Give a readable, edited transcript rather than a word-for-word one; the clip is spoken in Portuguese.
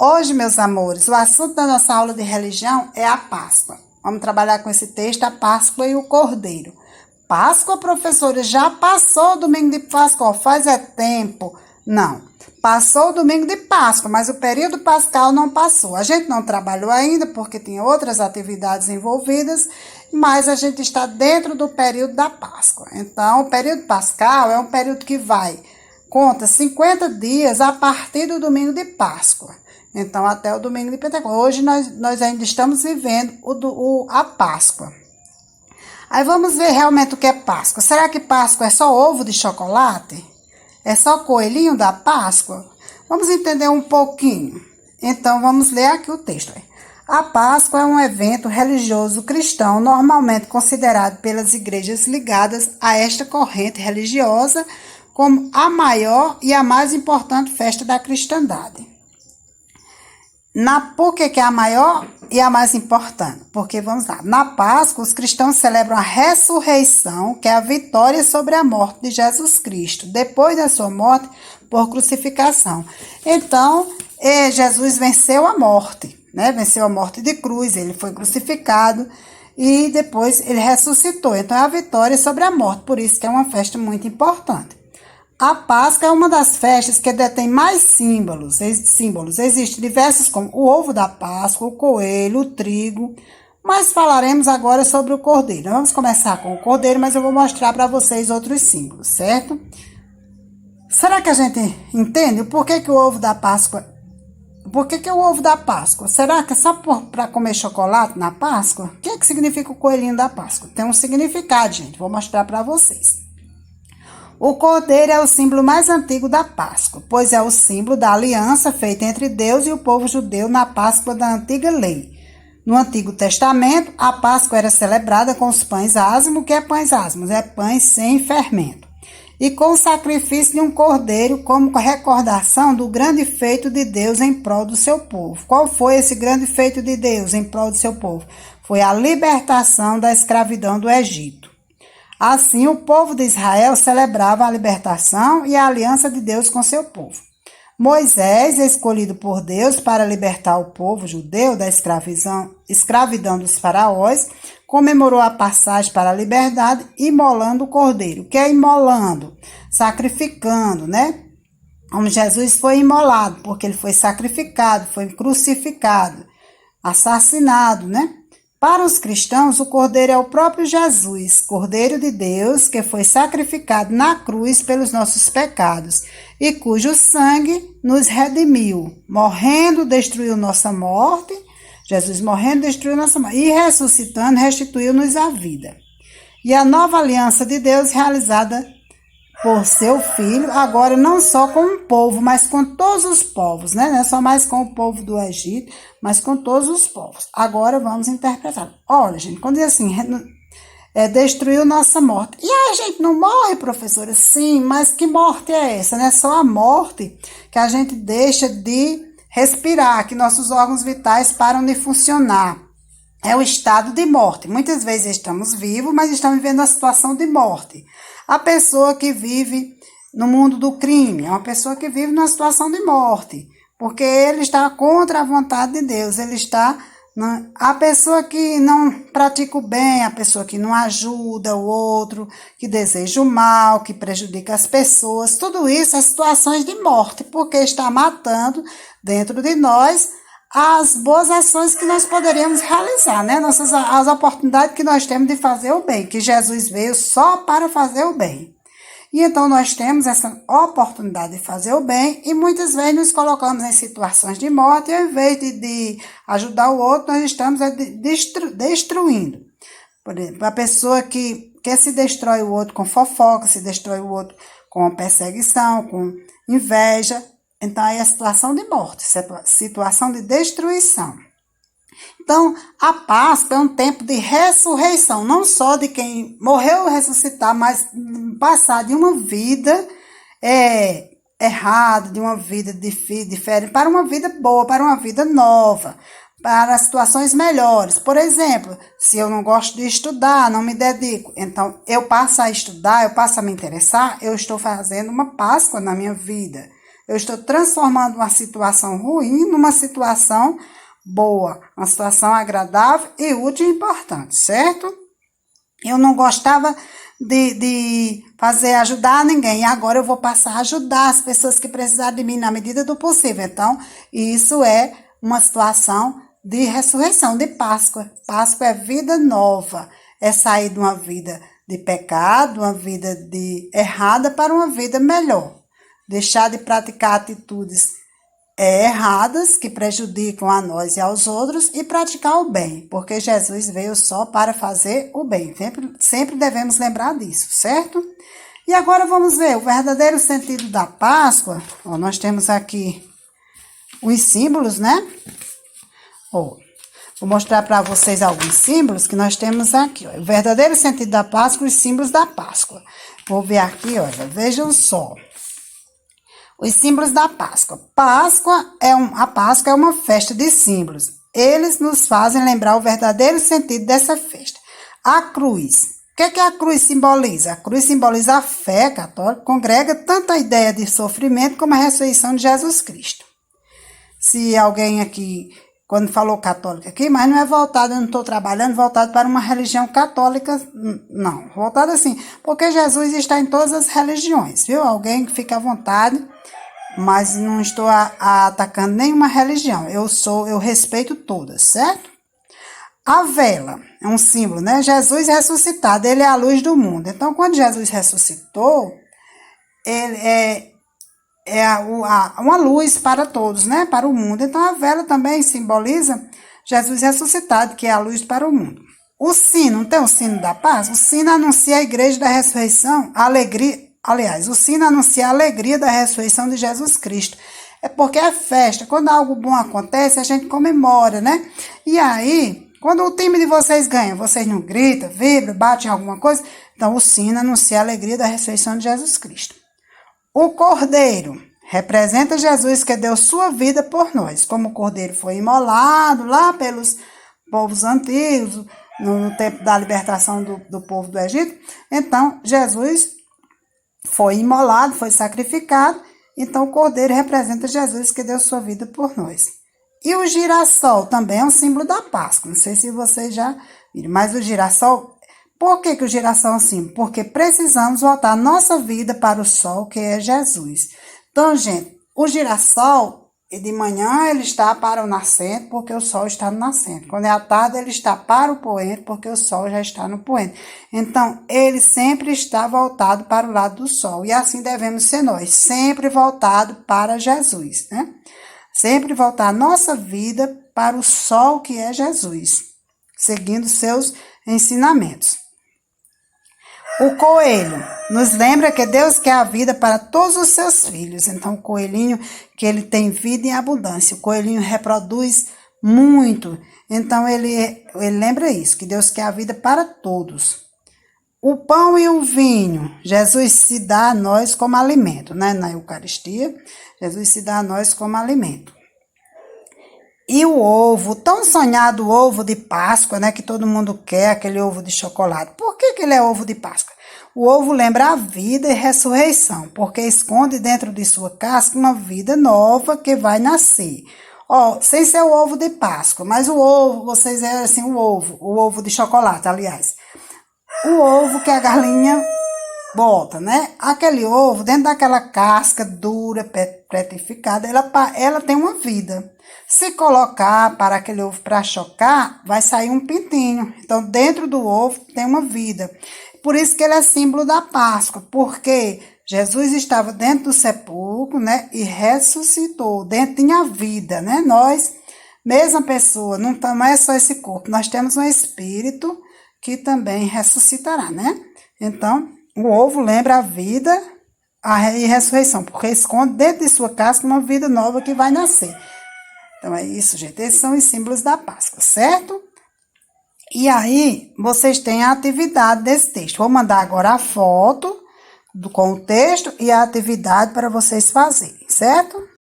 Hoje, meus amores, o assunto da nossa aula de religião é a Páscoa. Vamos trabalhar com esse texto, a Páscoa e o Cordeiro. Páscoa, professora, já passou o domingo de Páscoa, faz tempo. Não, passou o domingo de Páscoa, mas o período pascal não passou. A gente não trabalhou ainda porque tem outras atividades envolvidas, mas a gente está dentro do período da Páscoa. Então, o período pascal é um período que conta 50 dias a partir do domingo de Páscoa. Então, até o domingo de Pentecostes. Hoje, nós ainda estamos vivendo a Páscoa. Aí, vamos ver realmente o que é Páscoa. Será que Páscoa é só ovo de chocolate? É só coelhinho da Páscoa? Vamos entender um pouquinho. Então, vamos ler aqui o texto. A Páscoa é um evento religioso cristão normalmente considerado pelas igrejas ligadas a esta corrente religiosa como a maior e a mais importante festa da cristandade. Por que é a maior e a mais importante? Porque, vamos lá, na Páscoa os cristãos celebram a ressurreição, que é a vitória sobre a morte de Jesus Cristo, depois da sua morte por crucificação. Então, Jesus venceu a morte, né? Venceu a morte de cruz, ele foi crucificado e depois ele ressuscitou. Então, é a vitória sobre a morte, por isso que é uma festa muito importante. A Páscoa é uma das festas que detém mais símbolos. Existem diversos como o ovo da Páscoa, o coelho, o trigo. Mas falaremos agora sobre o cordeiro. Vamos começar com o cordeiro, mas eu vou mostrar para vocês outros símbolos, certo? Será que a gente entende por que o ovo da Páscoa... Por que o ovo da Páscoa? Será que é só para comer chocolate na Páscoa? O que significa o coelhinho da Páscoa? Tem um significado, gente. Vou mostrar para vocês. O cordeiro é o símbolo mais antigo da Páscoa, pois é o símbolo da aliança feita entre Deus e o povo judeu na Páscoa da antiga lei. No Antigo Testamento, a Páscoa era celebrada com os pães ázimos. O que é pães ázimos? É pães sem fermento. E com o sacrifício de um cordeiro como recordação do grande feito de Deus em prol do seu povo. Qual foi esse grande feito de Deus em prol do seu povo? Foi a libertação da escravidão do Egito. Assim, o povo de Israel celebrava a libertação e a aliança de Deus com seu povo. Moisés, escolhido por Deus para libertar o povo judeu da escravidão dos faraós, comemorou a passagem para a liberdade imolando o cordeiro. O que é imolando? Sacrificando, né? Como Jesus foi imolado, porque ele foi sacrificado, foi crucificado, assassinado, né? Para os cristãos, o cordeiro é o próprio Jesus, Cordeiro de Deus, que foi sacrificado na cruz pelos nossos pecados e cujo sangue nos redimiu. Morrendo, destruiu nossa morte. Jesus morrendo, destruiu nossa morte. E ressuscitando, restituiu-nos a vida. E a nova aliança de Deus realizada por seu Filho, agora não só com um povo, mas com todos os povos, né? Não é só mais com o povo do Egito, mas com todos os povos. Agora vamos interpretar. Olha, gente, quando diz assim, destruiu nossa morte. E a gente não morre, professora? Sim, mas que morte é essa? Não é só a morte que a gente deixa de respirar, que nossos órgãos vitais param de funcionar. É o estado de morte. Muitas vezes estamos vivos, mas estamos vivendo a situação de morte. A pessoa que vive no mundo do crime é uma pessoa que vive numa situação de morte, porque ele está contra a vontade de Deus, a pessoa que não pratica o bem, a pessoa que não ajuda o outro, que deseja o mal, que prejudica as pessoas, tudo isso é situações de morte, porque está matando dentro de nós as boas ações que nós poderíamos realizar, né? As oportunidades que nós temos de fazer o bem, que Jesus veio só para fazer o bem. E então nós temos essa oportunidade de fazer o bem e muitas vezes nos colocamos em situações de morte e ao invés de ajudar o outro, nós estamos destruindo. Por exemplo, a pessoa que se destrói o outro com fofoca, se destrói o outro com perseguição, com inveja. Então, aí é a situação de morte, situação de destruição. Então, a Páscoa é um tempo de ressurreição, não só de quem morreu ressuscitar, mas passar de uma vida errada, de uma vida diferente, para uma vida boa, para uma vida nova, para situações melhores. Por exemplo, se eu não gosto de estudar, não me dedico, então eu passo a estudar, eu passo a me interessar, eu estou fazendo uma Páscoa na minha vida. Eu estou transformando uma situação ruim numa situação boa, uma situação agradável e útil e importante, certo? Eu não gostava de ajudar ninguém, e agora eu vou passar a ajudar as pessoas que precisarem de mim na medida do possível. Então, isso é uma situação de ressurreição, de Páscoa. Páscoa é vida nova, é sair de uma vida de pecado, uma vida errada para uma vida melhor. Deixar de praticar atitudes erradas que prejudicam a nós e aos outros e praticar o bem, porque Jesus veio só para fazer o bem. Sempre devemos lembrar disso, certo? E agora vamos ver o verdadeiro sentido da Páscoa. Nós temos aqui os símbolos, né? Vou mostrar para vocês alguns símbolos que nós temos aqui. O verdadeiro sentido da Páscoa e os símbolos da Páscoa. Vou ver aqui, olha, vejam só. Os símbolos da Páscoa. A Páscoa é uma festa de símbolos. Eles nos fazem lembrar o verdadeiro sentido dessa festa. A cruz. O que a cruz simboliza? A cruz simboliza a fé católica, congrega tanto a ideia de sofrimento como a ressurreição de Jesus Cristo. Se alguém aqui, quando falou católica aqui, mas não é voltado, eu não estou trabalhando voltado para uma religião católica, não. Voltado assim, porque Jesus está em todas as religiões, viu? Alguém que fica à vontade, mas não estou atacando nenhuma religião. Eu respeito todas, certo? A vela é um símbolo, né? Jesus ressuscitado, ele é a luz do mundo. Então, quando Jesus ressuscitou, ele é uma luz para todos, né? Para o mundo. Então, a vela também simboliza Jesus ressuscitado, que é a luz para o mundo. O sino, não tem o sino da paz? O sino anuncia a igreja da ressurreição, a alegria. Aliás, o sino anuncia a alegria da ressurreição de Jesus Cristo. É porque é festa. Quando algo bom acontece, a gente comemora, né? E aí, quando o time de vocês ganha, vocês não gritam, vibram, batem alguma coisa? Então, o sino anuncia a alegria da ressurreição de Jesus Cristo. O cordeiro representa Jesus que deu sua vida por nós. Como o cordeiro foi imolado lá pelos povos antigos, no tempo da libertação do povo do Egito, então Jesus foi imolado, foi sacrificado, então o cordeiro representa Jesus que deu sua vida por nós. E o girassol também é um símbolo da Páscoa, não sei se vocês já viram, mas o girassol, por que o girassol é um símbolo? Porque precisamos voltar nossa vida para o sol, que é Jesus. Então, gente, o girassol, de manhã ele está para o nascente, porque o sol está no nascente. Quando é à tarde, ele está para o poente, porque o sol já está no poente. Então, ele sempre está voltado para o lado do sol. E assim devemos ser nós, sempre voltado para Jesus, né? Sempre voltar a nossa vida para o sol que é Jesus, seguindo seus ensinamentos. O coelho nos lembra que Deus quer a vida para todos os seus filhos. Então, o coelhinho, que ele tem vida em abundância. O coelhinho reproduz muito. Então, ele lembra isso, que Deus quer a vida para todos. O pão e o vinho, Jesus se dá a nós como alimento, né? Na Eucaristia, Jesus se dá a nós como alimento. E o ovo, tão sonhado ovo de Páscoa, né? Que todo mundo quer, aquele ovo de chocolate. Por que ele é ovo de Páscoa? O ovo lembra a vida e ressurreição, porque esconde dentro de sua casca uma vida nova que vai nascer. Sem ser o ovo de Páscoa, mas o ovo, vocês veem assim, o ovo de chocolate, aliás. O ovo que a galinha bota, né? Aquele ovo, dentro daquela casca dura, petrificada, ela tem uma vida. Se colocar para aquele ovo para chocar, vai sair um pintinho. Então, dentro do ovo tem uma vida. Por isso que ele é símbolo da Páscoa, porque Jesus estava dentro do sepulcro, né? E ressuscitou, dentro tinha vida, né? Nós, mesma pessoa, não é só esse corpo, nós temos um espírito que também ressuscitará, né? Então, o ovo lembra a vida e ressurreição, porque esconde dentro de sua casca uma vida nova que vai nascer. Então, é isso, gente. Esses são os símbolos da Páscoa, certo? E aí, vocês têm a atividade desse texto. Vou mandar agora a foto com o texto e a atividade para vocês fazerem, certo?